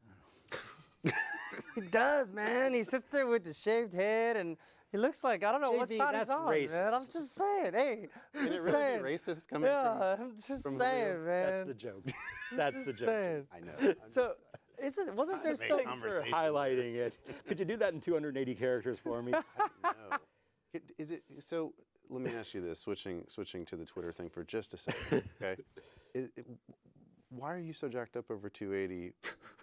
He does, man. He sits there with the shaved head, and he looks like, I don't know what JV, side he's that's on, man. I'm racist. just saying, hey. Can it just really saying. be racist coming Yeah, I'm just from saying, Julio? man. That's the joke. That's the Just joke. saying. I know. So, wasn't there make some... Thanks for highlighting it. Could you do that in 280 characters for me? No. Is it so? Let me ask you this: switching to the Twitter thing for just a second, okay? Why are you so jacked up over 280?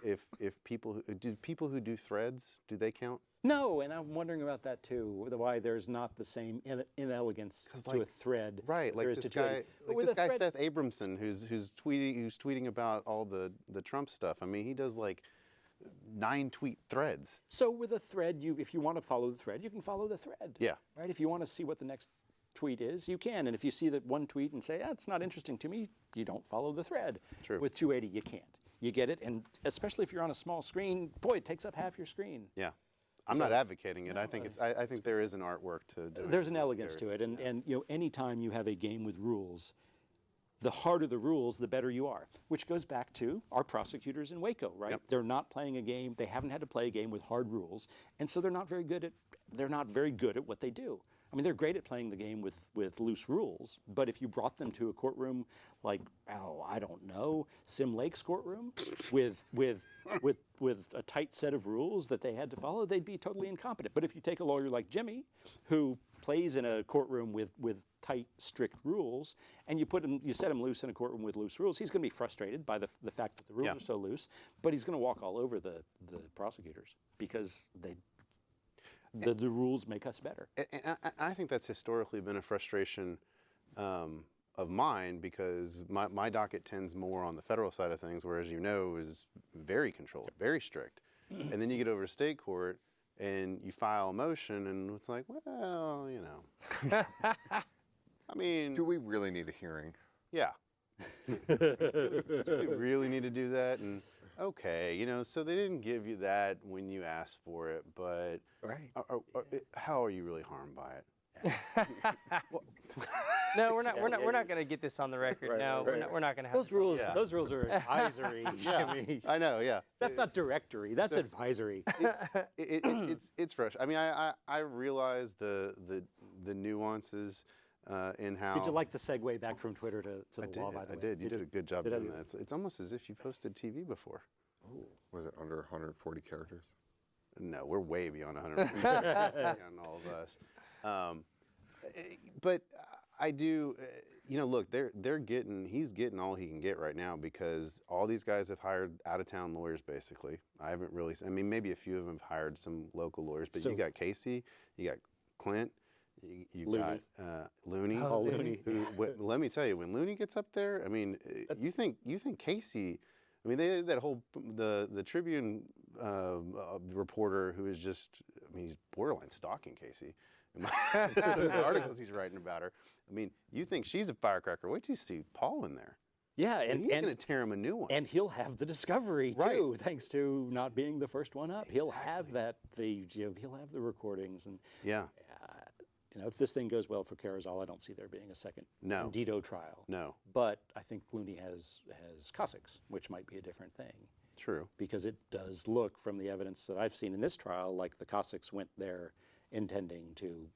If people who do threads, do they count? No, and I'm wondering about that too. Why there's not the same inelegance to a like, thread, Right, there like is this to 280. guy, But like with this a guy thread- Seth Abramson, who's tweeting about all the Trump stuff. I mean, he does like 9 tweet threads. So with a thread, if you want to follow the thread, you can follow the thread. Yeah. Right. If you want to see what the next tweet is, you can. And if you see that one tweet and say, it's not interesting to me, you don't follow the thread. True. With 280, you can't. You get it, and especially if you're on a small screen, boy, it takes up half your screen. Yeah. I'm not advocating it. I think I think there is an artwork to do it. There's an elegance to it, and anytime you have a game with rules, the harder the rules, the better you are. Which goes back to our prosecutors in Waco, right? Yep. They're not playing a game. They haven't had to play a game with hard rules, and so they're not very good at what they do. I mean, they're great at playing the game with loose rules, but if you brought them to a courtroom like, I don't know, Sim Lake's courtroom with a tight set of rules that they had to follow, they'd be totally incompetent. But if you take a lawyer like Jimmy, who plays in a courtroom with tight, strict rules, and you set him loose in a courtroom with loose rules, he's going to be frustrated by the fact that the rules are so loose, but he's going to walk all over the prosecutors because the rules make us better. And I think that's historically been a frustration of mine because my docket tends more on the federal side of things, whereas is very controlled, very strict. And then you get over to state court and you file a motion and it's like, well, I mean. Do we really need a hearing? Yeah. Do we really need to do that? And okay, so they didn't give you that when you asked for it, but Right. how are you really harmed by it? No, we're not going to get this on the record. Right, no, right, we're not going to have Those this on- rules, Yeah. those rules are advisory. Jimmy. I know, yeah. That's not directory. That's advisory. It's fresh. I mean, I realize the nuances in how. Did you like the segue back from Twitter to the law, by the way? I did. You did a good job Did I doing do- that. It's almost as if you've hosted TV before. Was it under 140 characters? No, we're way beyond 100. Beyond all of us. But I do. Look, he's getting all he can get right now because all these guys have hired out-of-town lawyers. Basically, I haven't really. I mean, maybe a few of them have hired some local lawyers, but you got Casey, you got Clint. You got Looney. Oh, Looney. Let me tell you, when Looney gets up there, I mean, you think Casey? I mean, they had that whole the Tribune reporter who is just, I mean, he's borderline stalking Casey. The articles he's writing about her. I mean, you think she's a firecracker? Wait till you see Paul in there. Yeah, And he's going to tear him a new one. and he'll have the discovery too, thanks to not being the first one up. He'll have he'll have the recordings, and Yeah. if this thing goes well for Carrizal, I don't see there being a second No. Dito trial. No. But I think Looney has Cossacks, which might be a different thing. True. Because it does look, from the evidence that I've seen in this trial, like the Cossacks went there intending to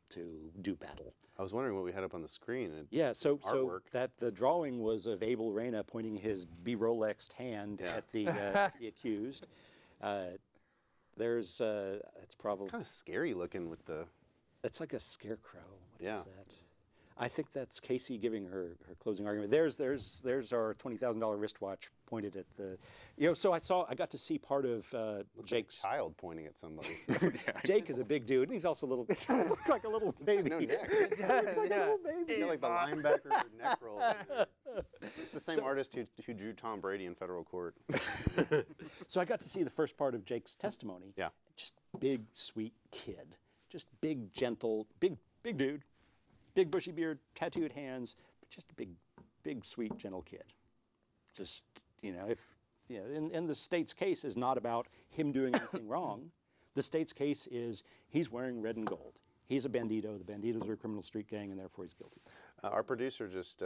do battle. I was wondering what we had up on the screen. Yeah, so artwork. that the drawing was of Abel Reyna pointing his B-Rolexed hand at the accused. There's it's probably Kind of scary looking with the. it's like a scarecrow. What is Yeah. that? I think that's Casey giving her closing argument. There's our $20,000 wristwatch pointed at the, So I got to see part of Jake's. Child pointing at somebody. Jake is a big dude, and he's also a little. He looks like a little baby. No neck. He looks like a little baby. You got like the linebacker with neck roll. In there. It's the same artist who drew Tom Brady in federal court. So I got to see the first part of Jake's testimony. Yeah. Just big, sweet kid. Just big, gentle, big dude. Big bushy beard, tattooed hands, but just a big, sweet, gentle kid. Just, and the state's case is not about him doing anything wrong. The state's case is he's wearing red and gold. He's a bandito. The banditos are a criminal street gang, and therefore he's guilty. Our producer just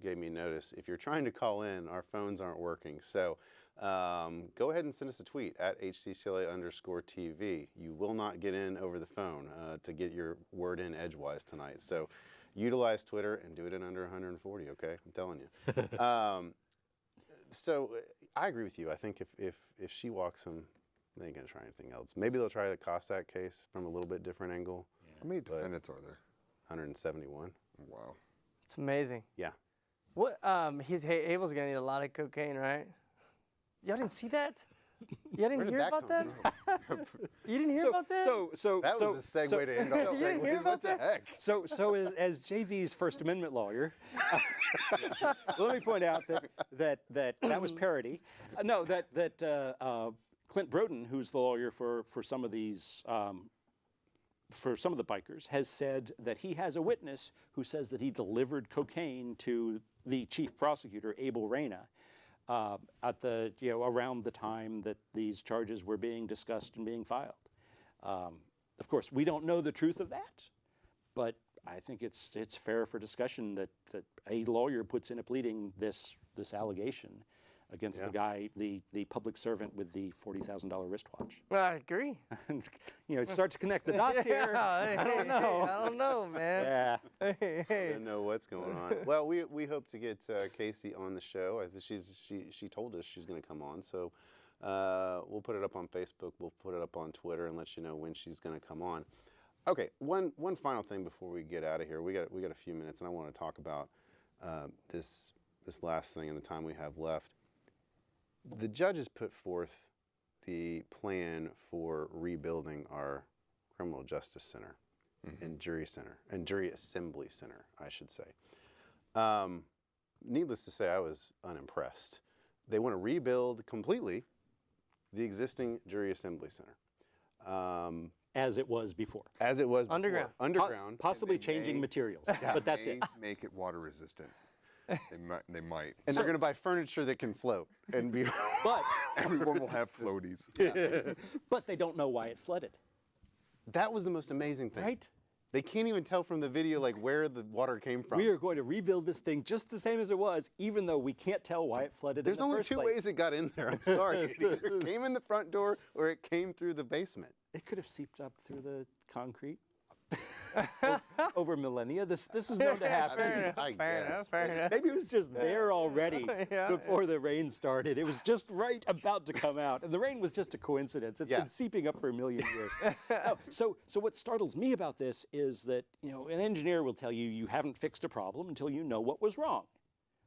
gave me notice. If you're trying to call in, our phones aren't working. So go ahead and send us a tweet at HCCLA_TV. You will not get in over the phone to get your word in edgewise tonight. So utilize Twitter and do it in under 140, okay? I'm telling you. So I agree with you. I think if she walks him, they ain't going to try anything else. Maybe they'll try the Cossack case from a little bit different angle. How many defendants are there? 171. Wow. It's amazing. Yeah. What? Abel's gonna need a lot of cocaine, right? Y'all didn't see that? Y'all didn't hear about that? You didn't hear about that? That was the segue to end all You didn't hear segues. about What the that? heck? So as JV's First Amendment lawyer, let me point out that was parody. No, that Clint Broden, who's the lawyer for some of these. For some of the bikers, has said that he has a witness who says that he delivered cocaine to the chief prosecutor, Abel Reyna, at the around the time that these charges were being discussed and being filed. Of course, we don't know the truth of that, but I think it's fair for discussion that a lawyer puts in a pleading this allegation against the guy, the public servant with the $40,000 wristwatch. I agree. Start to connect the dots here. I don't know. I don't know, man. Yeah. I don't know what's going on. Well, we hope to get Casey on the show. I think she told us she's going to come on, so we'll put it up on Facebook. We'll put it up on Twitter and let you know when she's going to come on. Okay, one final thing before we get out of here. We got a few minutes, and I want to talk about this last thing in the time we have left. The judges put forth the plan for rebuilding our criminal justice center and jury assembly center, I should say. Needless to say, I was unimpressed. They want to rebuild completely the existing jury assembly center. As it was before. As it was before. Underground. Underground. Possibly changing materials, but that's it. Make it water resistant. They might. And they're going to buy furniture that can float and be. But Everyone will have floaties. but they don't know why it flooded, That was the most amazing thing. right? They can't even tell from the video like where the water came from. We are going to rebuild this thing just the same as it was, even though we can't tell why it flooded There's in the only first two place. ways it got in there. I'm sorry. It either came in the front door or it came through the basement. It could have seeped up through the concrete over millennia. This is known to happen. I Fair guess. enough, fair enough. Maybe it was just there already Yeah. before the rain started. It was just right about to come out. And the rain was just a coincidence. It's Yeah. been seeping up for a million years. No, so what startles me about this is that, an engineer will tell you haven't fixed a problem until you know what was wrong.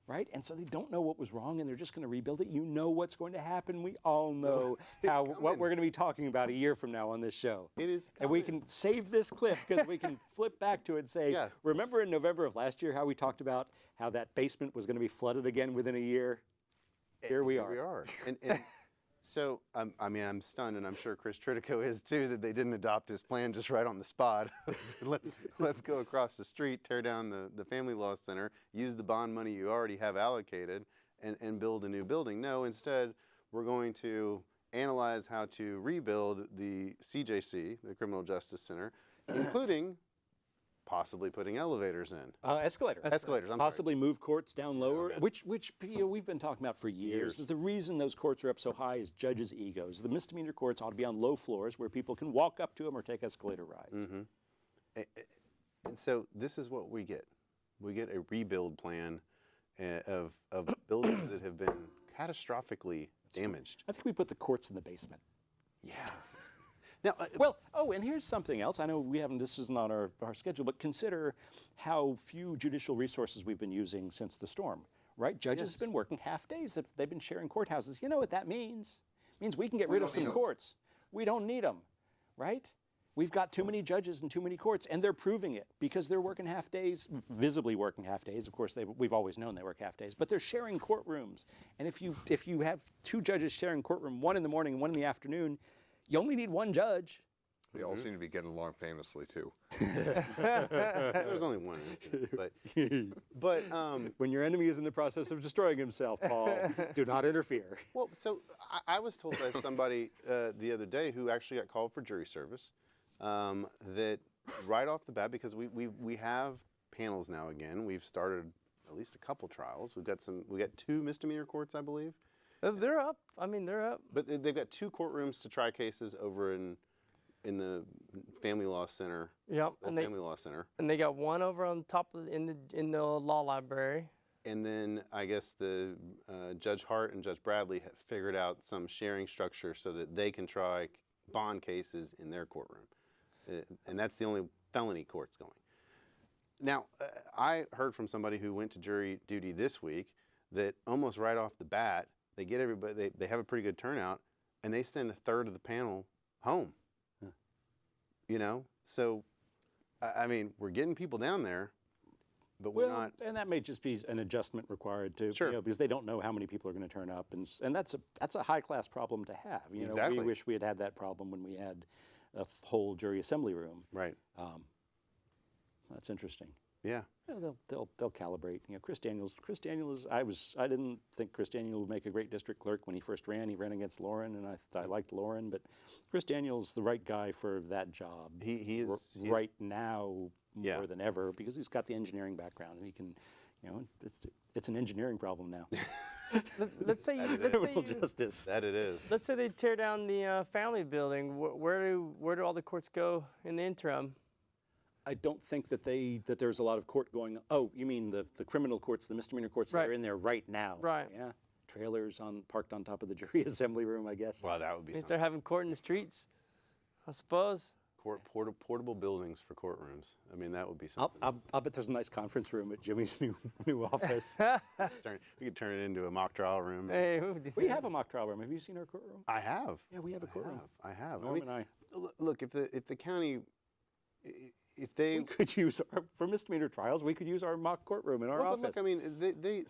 Right? And so they don't know what was wrong and they're just going to rebuild it. You know what's going to happen. We all know what we're going to be talking about a year from now on this show. It is And we can save this clip because we can flip back to it and say, Yeah. remember in November of last year how we talked about how that basement was going to be flooded again within a year? Here we are. We are. And so, I'm stunned, and I'm sure Chris Tritico is too, that they didn't adopt his plan just right on the spot. let's go across the street, tear down the Family Law Center, use the bond money you already have allocated, and build a new building. No, instead, we're going to analyze how to rebuild the CJC, the Criminal Justice Center, including possibly putting elevators in. Escalators. Escalators, I'm sorry. Possibly move courts down lower, which we've been talking about for years. The reason those courts are up so high is judges' egos. The misdemeanor courts ought to be on low floors where people can walk up to them or take escalator rides. And so this is what we get. We get a rebuild plan of buildings that have been catastrophically damaged. I think we put the courts in the basement. Yeah. Now, And here's something else. I know this isn't on our schedule, but consider how few judicial resources we've been using since the storm, right? Judges have been working half days. They've been sharing courthouses. You know what that means? It means we can get rid of some courts. We don't need them, right? We've got too many judges and too many courts, and they're proving it because they're working half days, visibly working half days. Of course, we've always known they work half days, but they're sharing courtrooms. And if you have two judges sharing courtroom, one in the morning and one in the afternoon, you only need one judge. They all seem to be getting along famously too. there's only one incident, but When your enemy is in the process of destroying himself, Paul, do not interfere. well, so I was told by somebody the other day who actually got called for jury service that right off the bat, because we have panels now again. We've started at least a couple trials. We got two misdemeanor courts, I believe, They're up. I mean, they're up. But they've got 2 courtrooms to try cases over in the Family Law Center. Yep. Family Law Center. And they got one over on top of in the law library. And then I guess the Judge Hart and Judge Bradley have figured out some sharing structure so that they can try bond cases in their courtroom. And that's the only felony courts going. Now, I heard from somebody who went to jury duty this week that almost right off the bat, they get everybody, they have a pretty good turnout, and they send a third of the panel home. Huh. You know? So, I mean, we're getting people down there, but we're not. And that may just be an adjustment required too, Sure. because they don't know how many people are going to turn up, and that's a high class problem to have. You know, Exactly. we wish we had that problem when we had a whole jury assembly room. Right. That's interesting. Yeah. Yeah, they'll calibrate. You know, Chris Daniels. I didn't think Chris Daniels would make a great district clerk when he first ran. He ran against Lauren, and I liked Lauren, but Chris Daniels is the right guy for that job. He is right now Yeah. more than ever because he's got the engineering background and he can, you know, it's an engineering problem now. Let's say Criminal justice. That it is. let's say they tear down the family building. Where do all the courts go in the interim? I don't think that there's a lot of court going. Oh, you mean the criminal courts, the misdemeanor courts that Right. are in there right now? Right. Yeah. Trailers parked on top of the jury assembly room, I guess. Wow, that would be They something. start having court in the streets, I suppose. Portable buildings for courtrooms. I mean, that would be I'll something. bet there's a nice conference room at Jimmy's new office. We could turn it into a mock trial room. Hey, We have a mock trial room. Have you seen our courtroom? I have. Yeah, we have a courtroom. I have. Norm I mean, and I. look, if the county, if they We could use for misdemeanor trials. We could use our mock courtroom in our office. look, I mean,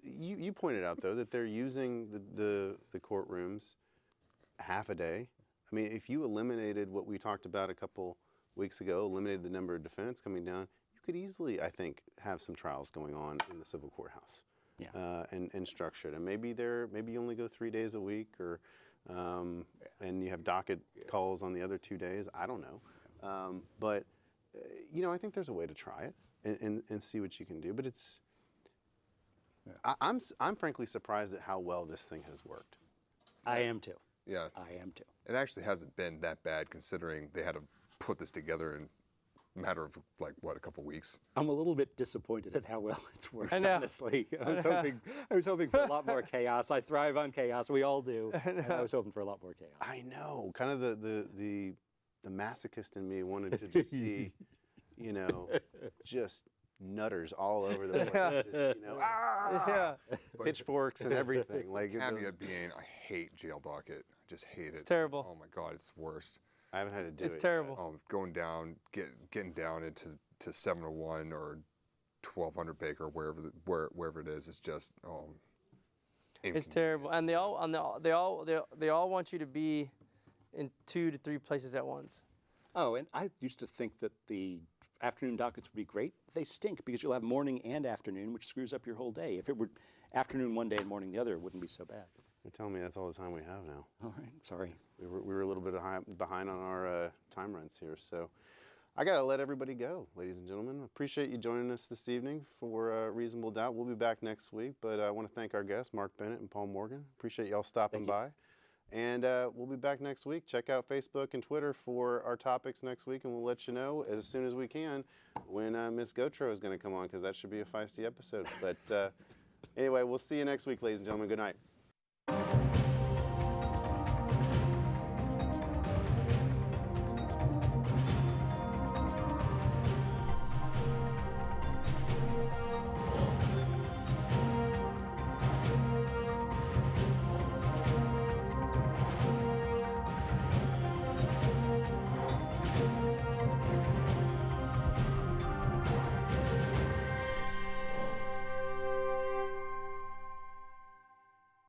you pointed out though that they're using the courtrooms half a day. I mean, if you eliminated what we talked about a couple weeks ago, eliminated the number of defendants coming down, you could easily, I think, have some trials going on in the civil courthouse. Yeah. And structured, and maybe you only go 3 days a week, or and you have docket calls on the other 2 days. I don't know, but you know, I think there's a way to try it and see what you can do. But it's, I'm frankly surprised at how well this thing has worked. I am too. Yeah. I am too. It actually hasn't been that bad considering they had to put this together in a matter of like what, a couple weeks. I'm a little bit disappointed at how well it's worked. I know. Honestly, I was hoping for a lot more chaos. I thrive on chaos. We all do. And I was hoping for a lot more chaos. I know, kind of the masochist in me wanted to just see, you know, just nutters all over the place, just, you know, Yeah. pitchforks and everything. Like Caveat being, I hate jail docket. I just hate it. It's terrible. Oh my God, it's the worst. I haven't had to do it. It's yet. terrible. Going down, getting down into 701 or 1200 Baker, wherever it is, it's just It's terrible, and they all want you to be in 2 to 3 places at once. Oh, and I used to think that the afternoon dockets would be great. They stink because you'll have morning and afternoon, which screws up your whole day. If it were afternoon one day and morning the other, it wouldn't be so bad. You're telling me that's all the time we have now. All right, sorry. We were a little bit behind on our time runs here, so I gotta let everybody go, ladies and gentlemen. Appreciate you joining us this evening for Reasonable Doubt. We'll be back next week, but I want to thank our guests, Mark Bennett and Paul Morgan. Appreciate y'all stopping by. And we'll be back next week. Check out Facebook and Twitter for our topics next week, and we'll let you know as soon as we can when Miss Gotro is going to come on, because that should be a feisty episode. But anyway, we'll see you next week, ladies and gentlemen. Good night.